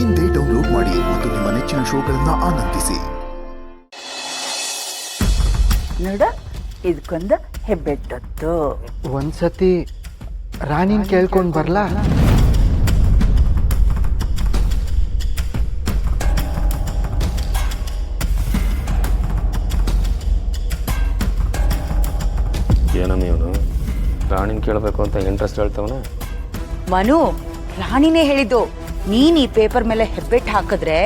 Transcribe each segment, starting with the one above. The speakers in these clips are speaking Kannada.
ಇಂದೇ ಡೌನ್ಲೋಡ್ ಮಾಡಿ ಮತ್ತು ನಿಮ್ಮ ನೆಚ್ಚಿನ ಶೋಗಳನ್ನ ಆನಂದಿಸಿ. ನೋಡ, ಇದಕ್ಕೊಂದು ಹೆಬ್ಬೆಟ್ಟೊತ್ತು. ಒಂದ್ಸತಿ ರಾಣಿನ್ ಕೇಳ್ಕೊಂಡ್ ಬರ್ಲಾ? ಏನಮ್ಮ ಇವನು ರಾಣಿನ ಕೇಳಬೇಕು ಅಂತ ಇಂಟ್ರೆಸ್ಟ್ ಹೇಳ್ತವನ? ಮನು, ರಾಣಿನೇ ಹೇಳಿದ್ದು, ನೀನ್ ಈ ಪೇಪರ್ ಮೇಲೆ ಹೆಬ್ಬೆಟ್ಟು ಹಾಕಿದ್ರೆ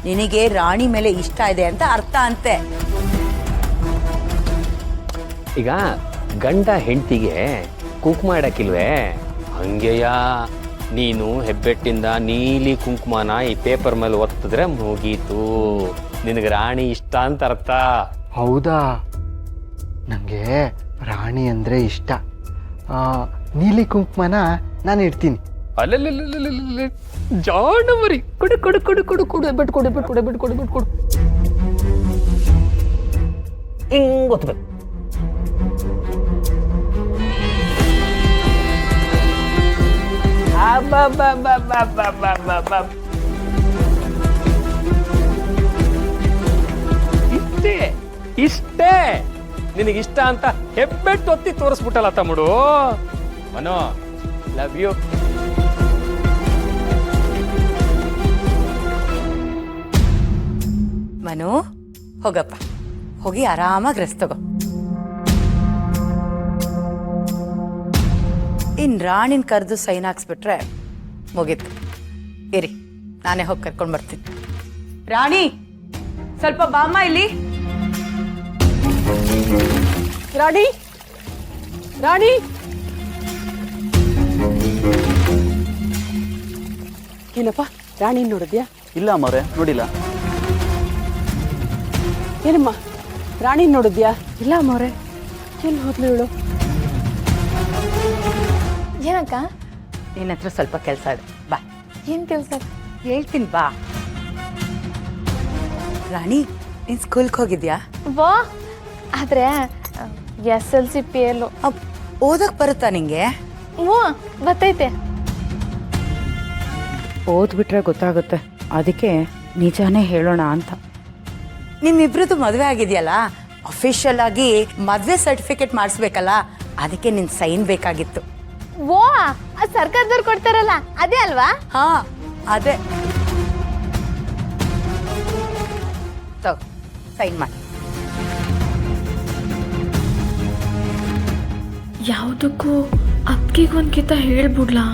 ನಿನಗೆ ರಾಣಿ ಮೇಲೆ ಇಷ್ಟ ಇದೆ ಅಂತ ಅರ್ಥ ಅಂತೆ. ಈಗ ಗಂಡ ಹೆಂಡತಿಗೆ ಕುಂಕುಮ ಇಡಕ್ಕಿಲ್ವೇ, ಹಂಗೆಯ ನೀನು ಹೆಬ್ಬೆಟ್ಟಿಂದ ನೀಲಿ ಕುಂಕುಮನ ಈ ಪೇಪರ್ ಮೇಲೆ ಒತ್ತಿದ್ರೆ ಮುಗೀತು, ನಿನಗೆ ರಾಣಿ ಇಷ್ಟ ಅಂತ ಅರ್ಥ. ಹೌದಾ? ನನಗೆ ರಾಣಿ ಅಂದರೆ ಇಷ್ಟ. ನೀಲಿ ಕುಂಕುಮನ ನಾನು ಇಡ್ತೀನಿ. ಅಲ್ಲಲ್ಲ ಜಾಣಮರಿ, ಕೊಡು ಕೊಡು ಕೊಡು ಕೊಡು ಕೊಡು ಹೆಬ್ಬೆಟ್ಟು ಕೊಡು ಹೆಬ್ಬೆಟ್ಟು ಕೊಡು ಹೆಬ್ಬೆಟ್ಟು ಕೊಡು ಹೆಬ್ಬೆಟ್ಟು ಕೊಡು. ಹಿಂಗ್ ಒತ್ತಬೇಕು. ಇಷ್ಟೇ ಇಷ್ಟೇ ನಿನಗಿಷ್ಟ ಅಂತ ಹೆಬ್ಬೆಟ್ಟು ಒತ್ತಿ ತೋರಿಸ್ಬಿಟ್ಟಲ್ಲ ತಮ್ಮಡು. ಮನೋ, ಲವ್ ಯು. ಮನು, ಹೋಗಪ್ಪ, ಹೋಗಿ ಆರಾಮಾಗಿ ರೆಸ್ಟ್ ತಗೋ. ಇನ್ ರಾಣಿನ ಕರೆದು ಸೈನ್ ಹಾಕ್ಸ್ಬಿಟ್ರೆ ಮುಗೀತು. ಇರಿ, ನಾನೇ ಹೋಗಿ ಕರ್ಕೊಂಡು ಬರ್ತೀನಿ. ರಾಣಿ, ಸ್ವಲ್ಪ ಬಾಮ್ಮ ಇಲ್ಲಿ. ರಾಣಿ, ರಾಣಿ, ಏನಪ್ಪ ರಾಣಿ ನೋಡಿದ್ಯಾ? ಇಲ್ಲ ಅಮ್ಮವ್ರೆ, ನೋಡಿಲ್ಲ. ಏನಮ್ಮ ರಾಣಿ ನೋಡಿದ್ಯಾ? ಇಲ್ಲ ಅಮ್ಮವ್ರೆ. ಎಲ್ಲಿ ಹೋದ್ಲು ಇವಳು? ಏನಕ್ಕ? ನಿನ್ನ ಹತ್ರ ಸ್ವಲ್ಪ ಕೆಲಸ ಇದೆ, ಬಾ. ಏನ್ ಕೆಲ್ಸ? ಹೇಳ್ತೀನಿ ಬಾ. ರಾಣಿ, ನೀನ್ ಸ್ಕೂಲ್ಗೆ ಹೋಗಿದ್ಯಾ? ವಾ, ಆದ್ರೆ SLC PL ಓದಕ್ ಬರುತ್ತಾ ನಿಂಗೆ? ಹ್ಞೂ, ಬರ್ತೈತೆ. ಓದ್ಬಿಟ್ರೆ ಗೊತ್ತಾಗುತ್ತೆ, ಅದಕ್ಕೆ ನಿಜಾನೇ ಹೇಳೋಣ ಅಂತ. ನಿಮ್ಮಿಬ್ರದ್ದು ಮದುವೆ ಆಗಿದೆಯಲ್ಲ, ಅಫಿಷಿಯಲ್ ಆಗಿ ಮದುವೆ ಸರ್ಟಿಫಿಕೇಟ್ ಮಾಡಿಸ್ಬೇಕಲ್ಲ, ಅದಕ್ಕೆ ನಿನ್ ಸೈನ್ ಬೇಕಾಗಿತ್ತು. ಓ, ಅದು ಸರ್ಕಾರದವ್ರು ಕೊಡ್ತಾರಲ್ಲ, ಅದೇ ಅಲ್ವಾ? ಹಾ, ಅದೇ. ಸೈನ್ ಮಾಡಿ. ಯಾವುದಕ್ಕೂ ಅಕ್ಕಿಗೊಂದ್ಕಿತ ಹೇಳ್ಬಿಡ್ಲಾ?